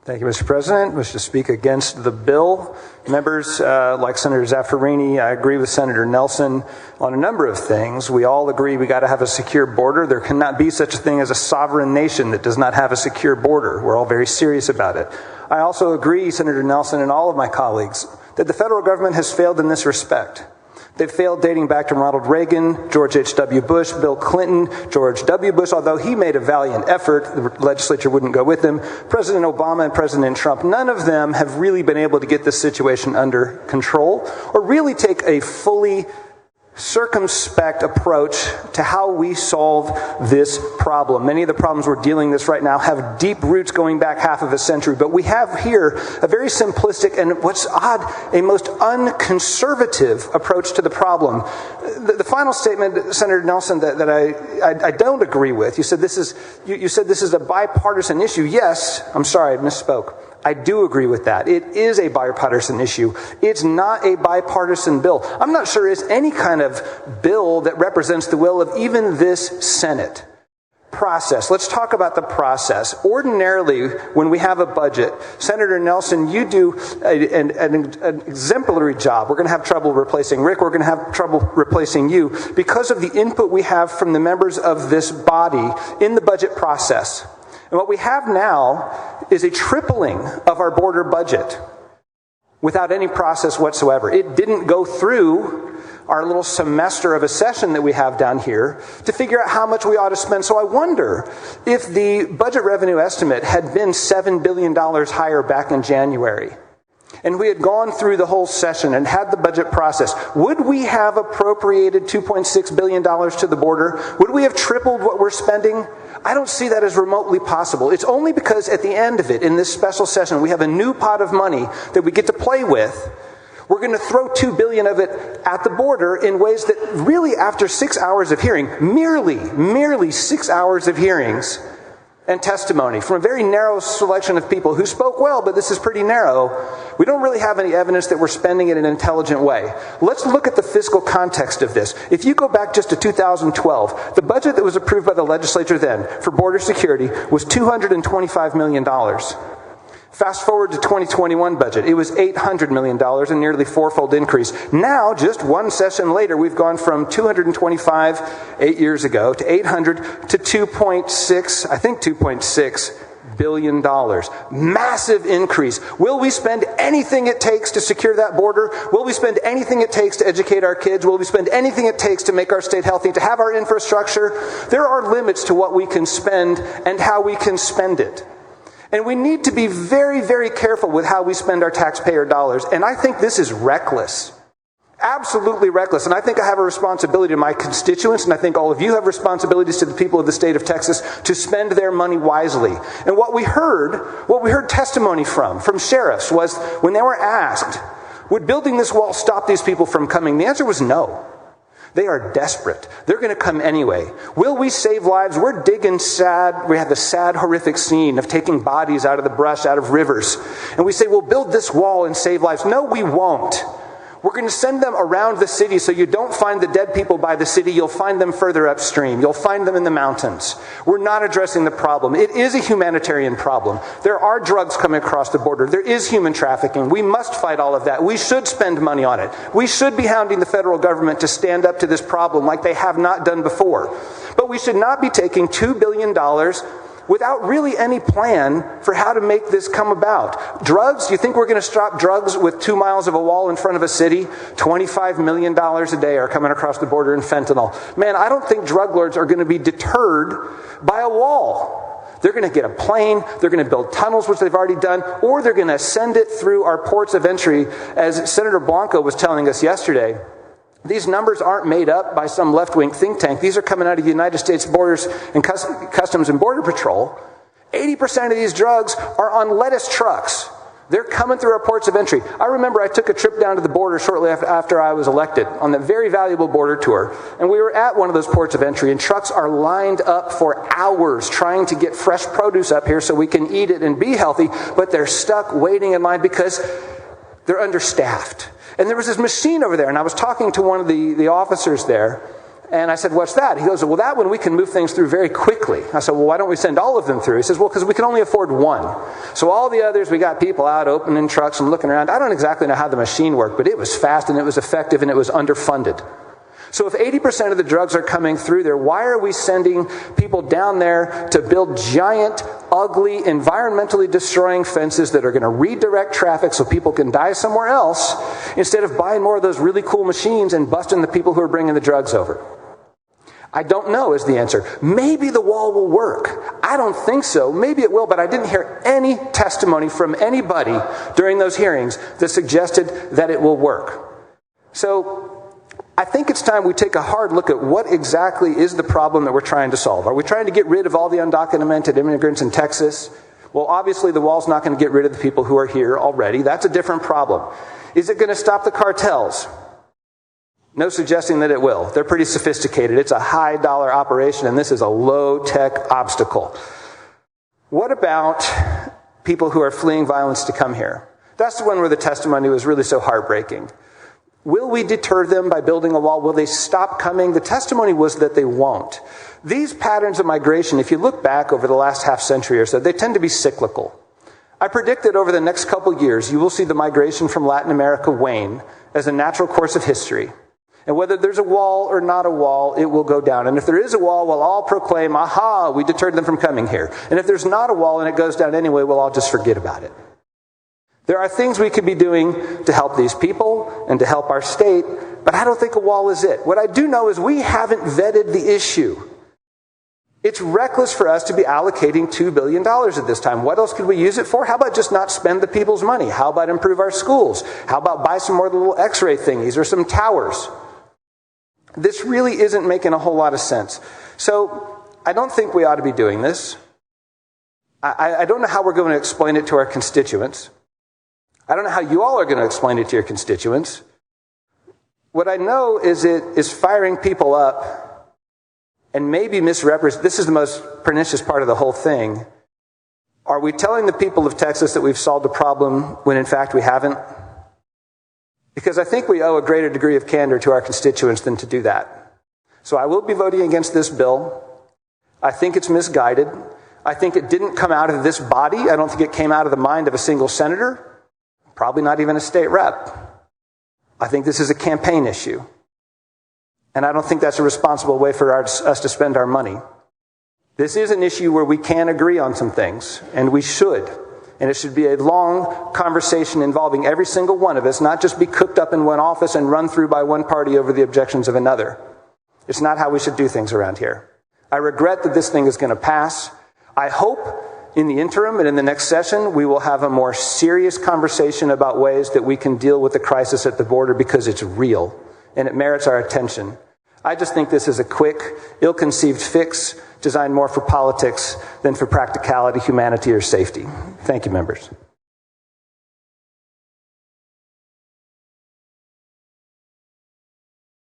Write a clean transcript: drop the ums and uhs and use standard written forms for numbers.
Thank you, Mr. President. I wish to speak against the bill. Members, like Senator Zaffirini, I agree with Senator Nelson on a number of things. We all agree we got to have a secure border. There cannot be such a thing as a sovereign nation that does not have a secure border. We're all very serious about it. I also agree, Senator Nelson and all of my colleagues, that the federal government has failed in this respect. They've failed dating back to Ronald Reagan, George H.W. Bush, Bill Clinton, George W. Bush, although he made a valiant effort, the legislature wouldn't go with him, President Obama and President Trump. None of them have really been able to get this situation under control or really take a fully circumspect approach to how we solve this problem. Many of the problems we're dealing with right now have deep roots going back half of a century, but we have here a very simplistic and, what's odd, a most unconservative approach to the problem. The final statement, Senator Nelson, that I don't agree with, you said this is a bipartisan issue. Yes, I'm sorry, I misspoke. I do agree with that. It is a bipartisan issue. It's not a bipartisan bill. I'm not sure it's any kind of bill that represents the will of even this Senate. Process. Let's talk about the process. Ordinarily, when we have a budget, Senator Nelson, you do an exemplary job. We're going to have trouble replacing Rick. We're going to have trouble replacing you because of the input we have from the members of this body in the budget process. And what we have now is a tripling of our border budget without any process whatsoever. It didn't go through our little semester of a session that we have down here to figure out how much we ought to spend. So I wonder if the budget revenue estimate had been $7 billion higher back in January, and we had gone through the whole session and had the budget process, would we have appropriated $2.6 billion to the border? Would we have tripled what we're spending? I don't see that as remotely possible. It's only because at the end of it, in this special session, we have a new pot of money that we get to play with. We're going to throw $2 billion of it at the border in ways that really, after 6 hours of hearing, merely 6 hours of hearings and testimony from a very narrow selection of people who spoke well, but this is pretty narrow, we don't really have any evidence that we're spending it in an intelligent way. Let's look at the fiscal context of this. If you go back just to 2012, the budget that was approved by the legislature then for border security was $225 million. Fast forward to 2021 budget, it was $800 million, a nearly fourfold increase. Now, just one session later, we've gone from 225 8 years ago to 800 to 2.6 billion dollars. Massive increase. Will we spend anything it takes to secure that border? Will we spend anything it takes to educate our kids? Will we spend anything it takes to make our state healthy, to have our infrastructure? There are limits to what we can spend and how we can spend it. And we need to be very, very careful with how we spend our taxpayer dollars. And I think this is reckless. Absolutely reckless. And I think I have a responsibility to my constituents, and I think all of you have responsibilities to the people of the state of Texas to spend their money wisely. And what we heard testimony from sheriffs was when they were asked, would building this wall stop these people from coming? The answer was no. They are desperate. They're going to come anyway. Will we save lives? We're digging sad. We have the sad, horrific scene of taking bodies out of the brush, out of rivers. And we say, we'll build this wall and save lives. No, we won't. We're going to send them around the city so you don't find the dead people by the city. You'll find them further upstream. You'll find them in the mountains. We're not addressing the problem. It is a humanitarian problem. There are drugs coming across the border. There is human trafficking. We must fight all of that. We should spend money on it. We should be hounding the federal government to stand up to this problem like they have not done before. But we should not be taking $2 billion without really any plan for how to make this come about. Drugs, you think we're going to stop drugs with 2 miles of a wall in front of a city? $25 million a day are coming across the border in fentanyl. Man, I don't think drug lords are going to be deterred by a wall. They're going to get a plane, they're going to build tunnels, which they've already done, or they're going to send it through our ports of entry. As Senator Blanco was telling us yesterday, these numbers aren't made up by some left-wing think tank. These are coming out of the United States Borders and Customs and Border Patrol. 80% of these drugs are on lettuce trucks. They're coming through our ports of entry. I remember I took a trip down to the border shortly after I was elected on the very valuable border tour. And we were at one of those ports of entry, and trucks are lined up for hours trying to get fresh produce up here so we can eat it and be healthy, but they're stuck waiting in line because they're understaffed. And there was this machine over there, and I was talking to one of the officers there, And I said, what's that? He goes, well, that one we can move things through very quickly. I said, well, why don't we send all of them through? He says, well, because we can only afford one. So all the others, we got people out opening trucks and looking around. I don't exactly know how the machine worked, but it was fast and it was effective and it was underfunded. So if 80% of the drugs are coming through there, why are we sending people down there to build giant, ugly, environmentally destroying fences that are going to redirect traffic so people can die somewhere else, instead of buying more of those really cool machines and busting the people who are bringing the drugs over? I don't know is the answer. Maybe the wall will work. I don't think so. Maybe it will, but I didn't hear any testimony from anybody during those hearings that suggested that it will work. So I think it's time we take a hard look at what exactly is the problem that we're trying to solve. Are we trying to get rid of all the undocumented immigrants in Texas? Well, obviously the wall's not going to get rid of the people who are here already. That's a different problem. Is it going to stop the cartels? No suggesting that it will. They're pretty sophisticated. It's a high-dollar operation, and this is a low-tech obstacle. What about people who are fleeing violence to come here? That's the one where the testimony was really so heartbreaking. Will we deter them by building a wall? Will they stop coming? The testimony was that they won't. These patterns of migration, if you look back over the last half century or so, they tend to be cyclical. I predict that over the next couple years, you will see the migration from Latin America wane as a natural course of history. And whether there's a wall or not a wall, it will go down. And if there is a wall, we'll all proclaim, aha, we deterred them from coming here. And if there's not a wall and it goes down anyway, we'll all just forget about it. There are things we could be doing to help these people and to help our state, but I don't think a wall is it. What I do know is we haven't vetted the issue. It's reckless for us to be allocating $2 billion at this time. What else could we use it for? How about just not spend the people's money? How about improve our schools? How about buy some more of the little x-ray thingies or some towers? This really isn't making a whole lot of sense. So I don't think we ought to be doing this. I don't know how we're going to explain it to our constituents. I don't know how you all are going to explain it to your constituents. What I know is it is firing people up and maybe misrepresent. This is the most pernicious part of the whole thing. Are we telling the people of Texas that we've solved the problem when in fact we haven't? Because I think we owe a greater degree of candor to our constituents than to do that. So I will be voting against this bill. I think it's misguided. I think it didn't come out of this body. I don't think it came out of the mind of a single senator. Probably not even a state rep. I think this is a campaign issue. And I don't think that's a responsible way for us to spend our money. This is an issue where we can agree on some things, and we should. And it should be a long conversation involving every single one of us, not just be cooked up in one office and run through by one party over the objections of another. It's not how we should do things around here. I regret that this thing is going to pass. I hope in the interim and in the next session, we will have a more serious conversation about ways that we can deal with the crisis at the border because it's real and it merits our attention. I just think this is a quick, ill-conceived fix designed more for politics than for practicality, humanity, or safety. Thank you, members.